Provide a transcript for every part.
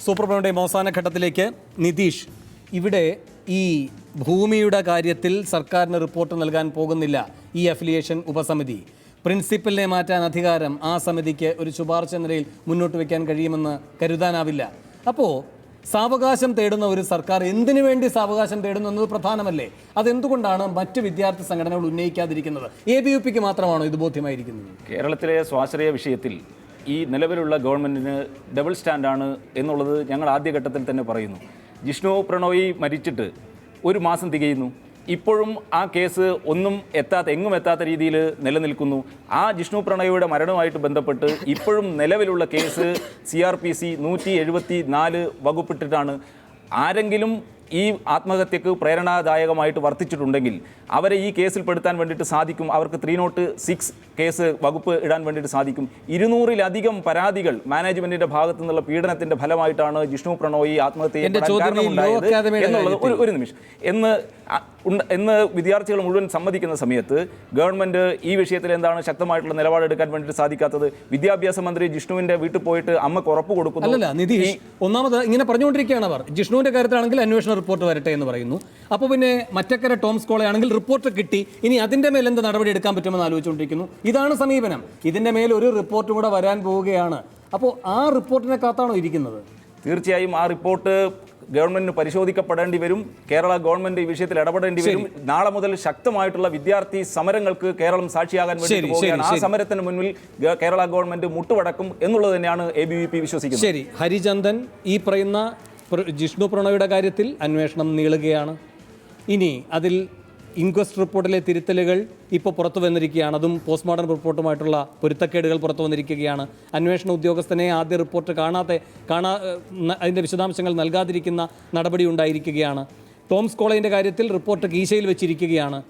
Super prime അവസാന ഘട്ടത്തിലേക്ക് നിതീഷ്, ഇവിടെ ഈ ഭൂമിയുടെ കാര്യത്തിൽ സർക്കാരിന് റിപ്പോർട്ട് നൽകാൻ പോകുന്നില്ല ഈ അഫിലിയേഷൻ ഉപസമിതി. പ്രിൻസിപ്പലിനെ മാറ്റാൻ അധികാരം ആ സമിതിക്ക് ഒരു ശുപാർശ നിലയിൽ മുന്നോട്ട് വയ്ക്കാൻ കഴിയുമെന്ന് കരുതാനാവില്ല. അപ്പോൾ സാവകാശം തേടുന്ന ഒരു സർക്കാർ എന്തിനു വേണ്ടി സാവകാശം തേടുന്നു എന്നത് പ്രധാനമല്ലേ? അതെന്തുകൊണ്ടാണ് മറ്റ് വിദ്യാർത്ഥി സംഘടനകൾ ഉന്നയിക്കാതിരിക്കുന്നത്? ABUPക്ക് മാത്രമാണോ ഇത് ബോധ്യമായിരിക്കുന്നത്? കേരളത്തിലെ സ്വാശ്രയ വിഷയത്തിൽ ഈ നിലവിലുള്ള ഗവൺമെൻറ്റിന് ഡബിൾ സ്റ്റാൻഡാണ് എന്നുള്ളത് ഞങ്ങൾ ആദ്യഘട്ടത്തിൽ തന്നെ പറയുന്നു. ജിഷ്ണു പ്രണോയി മരിച്ചിട്ട് ഒരു മാസം തികയുന്നു. ഇപ്പോഴും ആ കേസ് എങ്ങും എത്താത്ത രീതിയിൽ നിലനിൽക്കുന്നു. ആ ജിഷ്ണു പ്രണോയിയുടെ മരണവുമായിട്ട് ബന്ധപ്പെട്ട് ഇപ്പോഴും നിലവിലുള്ള കേസ് CRPC 174 വകുപ്പിട്ടിട്ടാണ്. ആരെങ്കിലും ഈ ആത്മഹത്യക്ക് പ്രേരണാദായകമായിട്ട് വർത്തിച്ചിട്ടുണ്ടെങ്കിൽ അവരെ ഈ കേസിൽ പെടുത്താൻ വേണ്ടിയിട്ട് സാധിക്കും. അവർക്ക് 306 കേസ് വകുപ്പ് ഇടാൻ വേണ്ടിയിട്ട് സാധിക്കും. 200-ലധികം പരാതികൾ മാനേജ്മെന്റിന്റെ ഭാഗത്തു നിന്നുള്ള പീഡനത്തിന്റെ ഫലമായിട്ടാണ് ജിഷ്ണു പ്രണോയി ആത്മഹത്യ എന്നുള്ളത് ഒരു നിമിഷം എന്ന് വിദ്യാർത്ഥികൾ മുഴുവൻ സമ്മതിക്കുന്ന സമയത്ത് ഗവൺമെന്റ് ഈ വിഷയത്തിൽ എന്താണ് ശക്തമായിട്ടുള്ള നിലപാടെടുക്കാൻ വേണ്ടിയിട്ട് സാധിക്കാത്തത്? വിദ്യാഭ്യാസ മന്ത്രി ജിഷ്ണുവിന്റെ വീട്ടിൽ പോയിട്ട് അമ്മക്ക് ഉറപ്പ് കൊടുക്കുന്നു. നിതീഷ്, ഒന്നാമത് ഇങ്ങനെ പറഞ്ഞുകൊണ്ടിരിക്കുകയാണ് അവർ. ജിഷ്ണുവിന്റെ കാര്യത്തിലാണെങ്കിൽ അന്വേഷണ റിപ്പോർട്ട് വരട്ടെ എന്ന് പറയുന്നു. അപ്പോൾ പിന്നെ മറ്റക്കര ടോംസ് കോളേജ് ആണെങ്കിൽ റിപ്പോർട്ട് കിട്ടി, ഇനി അതിന്റെ മേൽ എന്ത് നടപടി എടുക്കാൻ പറ്റുമെന്ന് ആലോചിച്ചുകൊണ്ടിരിക്കുന്നു. ഇതാണ് സമീപനം. ഇതിന്റെ മേൽ ഒരു റിപ്പോർട്ട് കൂടെ വരാൻ പോവുകയാണ്. അപ്പോൾ ആ റിപ്പോർട്ടിനെ കാത്താണോ ഇരിക്കുന്നത്? തീർച്ചയായും ആ റിപ്പോർട്ട് ഗവൺമെന്റിന് പരിശോധിക്കപ്പെടേണ്ടി വരും. കേരള ഗവൺമെന്റ് ഈ വിഷയത്തിൽ ഇടപെടേണ്ടി വരും. നാളെ മുതൽ ശക്തമായിട്ടുള്ള വിദ്യാർത്ഥി സമരങ്ങൾക്ക് കേരളം സാക്ഷിയാകാൻ വേണ്ടി പോവുകയാണ്. ആ സമരത്തിന് മുന്നിൽ കേരള ഗവൺമെന്റ് മുട്ടുവടക്കും എന്നുള്ളത് തന്നെയാണ് ABUP വിശ്വസിക്കുന്നത്. ശരി, ഹരിചന്ദൻ, ഈ പറയുന്ന ജിഷ്ണു പ്രണോയുടെ കാര്യത്തിൽ അന്വേഷണം നീളുകയാണ്. ഇനി അതിൽ ഇൻക്വസ്റ്റ് റിപ്പോർട്ടിലെ തിരുത്തലുകൾ ഇപ്പോൾ പുറത്തു വന്നിരിക്കുകയാണ്. അതും പോസ്റ്റ്മോർട്ടം റിപ്പോർട്ടുമായിട്ടുള്ള പൊരുത്തക്കേടുകൾ പുറത്തു വന്നിരിക്കുകയാണ്. അന്വേഷണ ഉദ്യോഗസ്ഥനെ ആദ്യ റിപ്പോർട്ട് അതിൻ്റെ വിശദാംശങ്ങൾ നൽകാതിരിക്കുന്ന നടപടി ഉണ്ടായിരിക്കുകയാണ്. ടോംസ് കോളേജിൻ്റെ കാര്യത്തിൽ റിപ്പോർട്ട് കീശയിൽ വെച്ചിരിക്കുകയാണ്.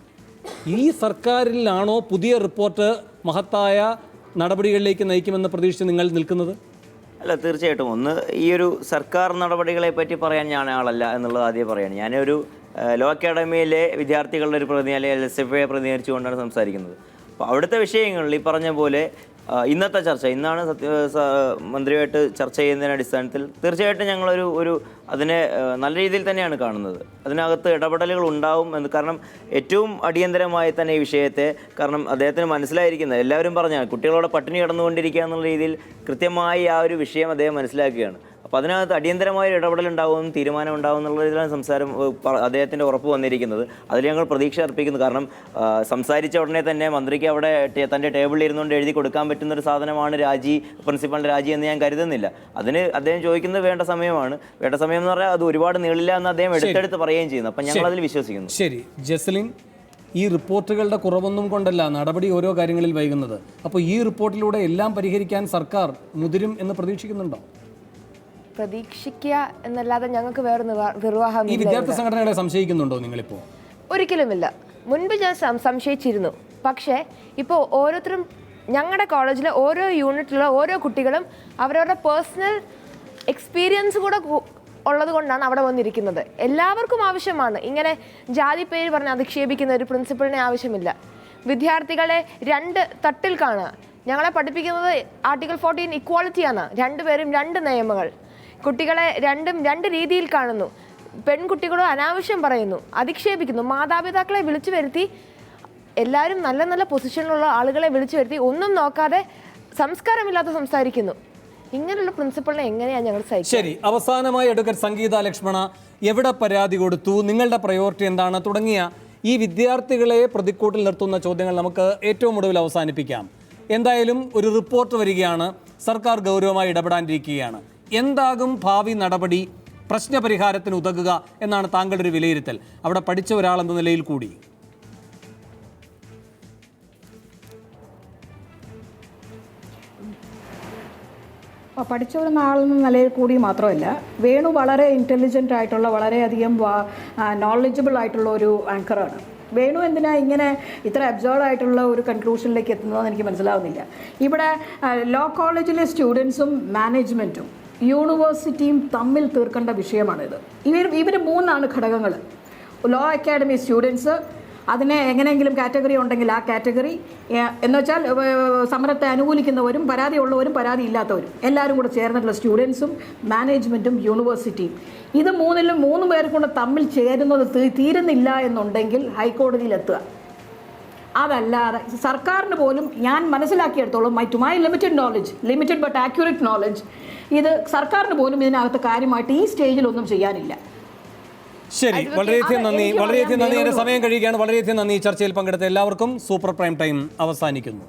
ഈ സർക്കാരിലാണോ പുതിയ റിപ്പോർട്ട് മഹത്തായ നടപടികളിലേക്ക് നയിക്കുമെന്ന് പ്രതീക്ഷിച്ച് നിങ്ങൾ നിൽക്കുന്നത്? അല്ല, തീർച്ചയായിട്ടും. ഈ ഒരു സർക്കാർ നടപടികളെ പറ്റി പറയാൻ ഞാൻ ആളല്ല എന്നുള്ളത് ആദ്യം പറയാണ്. ഞാനൊരു ലോ അക്കാഡമിയിലെ വിദ്യാർത്ഥികളുടെ ഒരു പ്രതിനിധി അല്ലെങ്കിൽ SFIയെ പ്രതിനിധീകരിച്ചുകൊണ്ടാണ് സംസാരിക്കുന്നത്. അപ്പോൾ അവിടുത്തെ വിഷയങ്ങളിൽ ഈ പറഞ്ഞ പോലെ ഇന്നത്തെ ചർച്ച, ഇന്നാണ് മന്ത്രിയുമായിട്ട് ചർച്ച ചെയ്യുന്നതിൻ്റെ അടിസ്ഥാനത്തിൽ തീർച്ചയായിട്ടും ഞങ്ങളൊരു അതിനെ നല്ല രീതിയിൽ തന്നെയാണ് കാണുന്നത്. അതിനകത്ത് ഇടപെടലുകൾ ഉണ്ടാവും എന്ന്. കാരണം ഏറ്റവും അടിയന്തരമായി തന്നെ ഈ വിഷയത്തെ, കാരണം അദ്ദേഹത്തിന് മനസ്സിലായിരിക്കുന്നത്, എല്ലാവരും പറഞ്ഞാൽ കുട്ടികളോട് പട്ടിണി കിടന്നുകൊണ്ടിരിക്കുക എന്നുള്ള രീതിയിൽ കൃത്യമായി ആ ഒരു വിഷയം അദ്ദേഹം മനസ്സിലാക്കുകയാണ്. അപ്പോൾ അതിനകത്ത് അടിയന്തരമായ ഒരു ഇടപെടലുണ്ടാവും, തീരുമാനം ഉണ്ടാവും എന്നുള്ള രീതിയിലാണ് സംസാരം അദ്ദേഹത്തിൻ്റെ ഉറപ്പ് വന്നിരിക്കുന്നത്. അതിൽ ഞങ്ങൾ പ്രതീക്ഷ അർപ്പിക്കുന്നു. കാരണം സംസാരിച്ച ഉടനെ തന്നെ മന്ത്രിക്ക് അവിടെ തൻ്റെ ടേബിളിൽ ഇരുന്നുകൊണ്ട് എഴുതി കൊടുക്കാൻ പറ്റുന്നൊരു സാധനമാണ് പ്രിൻസിപ്പളിൻ്റെ രാജി എന്ന് ഞാൻ കരുതുന്നില്ല. അതിന് അദ്ദേഹം ചോദിക്കുന്നത് വേണ്ട സമയമാണ്. വേണ്ട സമയം എന്ന് പറഞ്ഞാൽ അത് ഒരുപാട് നീളില്ല എന്ന് അദ്ദേഹം എടുത്തെടുത്ത് പറയുകയും ചെയ്യുന്നു. അപ്പം ഞങ്ങൾ അതിൽ വിശ്വസിക്കുന്നു. ശരി ജസ്ലിൻ, ഈ റിപ്പോർട്ടുകളുടെ കുറവൊന്നും കൊണ്ടല്ല നടപടി ഓരോ കാര്യങ്ങളിൽ വൈകുന്നത്. അപ്പോൾ ഈ റിപ്പോർട്ടിലൂടെ എല്ലാം പരിഹരിക്കാൻ സർക്കാർ മുതിരും എന്ന് പ്രതീക്ഷിക്കുന്നുണ്ടോ? പ്രതീക്ഷിക്കുക എന്നല്ലാതെ ഞങ്ങൾക്ക് വേറെ നിർവാഹം. ഈ വിദ്യാർത്ഥി സംഘടനകളെ സംശയിക്കുന്നുണ്ടോ നിങ്ങളിപ്പോൾ? ഒരിക്കലുമില്ല. മുൻപ് ഞാൻ സംശയിച്ചിരുന്നു. പക്ഷേ ഇപ്പോൾ ഓരോരുത്തരും, ഞങ്ങളുടെ കോളേജിലെ ഓരോ യൂണിറ്റിലുള്ള ഓരോ കുട്ടികളും അവരവരുടെ പേഴ്സണൽ എക്സ്പീരിയൻസ് കൂടെ ഉള്ളത് കൊണ്ടാണ് അവിടെ വന്നിരിക്കുന്നത്. എല്ലാവർക്കും ആവശ്യമാണ് ഇങ്ങനെ ജാതി പേര് പറഞ്ഞ് അധിക്ഷേപിക്കുന്ന ഒരു പ്രിൻസിപ്പളിനെ ആവശ്യമില്ല. വിദ്യാർത്ഥികളെ രണ്ട് തട്ടിൽ കാണുക. ഞങ്ങളെ പഠിപ്പിക്കുന്നത് ആർട്ടിക്കിൾ 14 ഇക്വാളിറ്റിയാണ്. രണ്ടുപേരും രണ്ട് നിയമങ്ങൾ. കുട്ടികളെ രണ്ട് രീതിയിൽ കാണുന്നു. പെൺകുട്ടികളോ അനാവശ്യം പറയുന്നു, അധിക്ഷേപിക്കുന്നു. മാതാപിതാക്കളെ വിളിച്ചു വരുത്തി, എല്ലാവരും നല്ല നല്ല പൊസിഷനിലുള്ള ആളുകളെ വിളിച്ചു വരുത്തി ഒന്നും നോക്കാതെ സംസ്കാരമില്ലാതെ സംസാരിക്കുന്നു. ഇങ്ങനെയുള്ള പ്രിൻസിപ്പളിനെ എങ്ങനെയാണ് ഞങ്ങൾ സഹിക്കുക? ശരി, അവസാനമായി അഡ്വക്കേറ്റ് സംഗീത ലക്ഷ്മണ, എവിടെ പരാതി കൊടുത്തു, നിങ്ങളുടെ പ്രയോറിറ്റി എന്താണ് തുടങ്ങിയ ഈ വിദ്യാർത്ഥികളെ പ്രതിക്കൂട്ടിൽ നിർത്തുന്ന ചോദ്യങ്ങൾ നമുക്ക് ഏറ്റവും ഒടുവിൽ അവസാനിപ്പിക്കാം. എന്തായാലും ഒരു റിപ്പോർട്ട് വരികയാണ്, സർക്കാർ ഗൗരവമായി ഇടപെടാനിരിക്കുകയാണ്. എന്താകും ഭാവി നടപടി? പ്രശ്നപരിഹാരത്തിന് ഉതകുക എന്നാണ് താങ്കളുടെ ഒരു വിലയിരുത്തൽ, അവിടെ പഠിച്ച ഒരാളെന്ന നിലയിൽ കൂടി? പഠിച്ച ഒരു നാളെന്ന നിലയിൽ കൂടി മാത്രമല്ല, വേണു വളരെ ഇൻ്റലിജൻ്റ് ആയിട്ടുള്ള, വളരെയധികം നോളജബിൾ ആയിട്ടുള്ള ഒരു ആങ്കറാണ്. വേണു എന്തിനാ ഇങ്ങനെ ഇത്ര അബ്സോർഡ് ആയിട്ടുള്ള ഒരു കൺക്ലൂഷനിലേക്ക് എത്തുന്നതെന്ന് എനിക്ക് മനസ്സിലാവുന്നില്ല. ഇവിടെ ലോ കോളേജിലെ സ്റ്റുഡൻസും മാനേജ്മെൻറ്റും യൂണിവേഴ്സിറ്റിയും തമ്മിൽ തീർക്കേണ്ട വിഷയമാണിത്. ഇവർ മൂന്നാണ് ഘടകങ്ങൾ. ലോ അക്കാഡമി സ്റ്റുഡൻസ്, അതിനെ എങ്ങനെയെങ്കിലും കാറ്റഗറി ഉണ്ടെങ്കിൽ ആ കാറ്റഗറി എന്ന് വെച്ചാൽ സമരത്തെ അനുകൂലിക്കുന്നവരും പരാതിയുള്ളവരും പരാതി ഇല്ലാത്തവരും എല്ലാവരും കൂടെ ചേർന്നിട്ടുള്ള സ്റ്റുഡൻസും മാനേജ്മെൻറ്റും യൂണിവേഴ്സിറ്റിയും ഇത് മൂന്ന് പേർ കൊണ്ട് തമ്മിൽ ചേരുന്നത് തീരുന്നില്ല എന്നുണ്ടെങ്കിൽ ഹൈക്കോടതിയിലെത്തുക. അതല്ലാതെ സർക്കാരിന് പോലും ഞാൻ മനസ്സിലാക്കിയെടുത്തോളം to my limited but accurate knowledge ഇത് സർക്കാരിന് പോലും ഇതിനകത്ത് കാര്യമായിട്ട് ഈ സ്റ്റേജിലൊന്നും ചെയ്യാനില്ല. ശരി, വളരെയധികം നന്ദി. എൻ്റെ സമയം കഴിയുകയാണ്. വളരെയധികം നന്ദി. ചർച്ചയിൽ പങ്കെടുത്ത എല്ലാവർക്കും. സൂപ്പർ പ്രൈം ടൈം അവസാനിക്കുന്നു.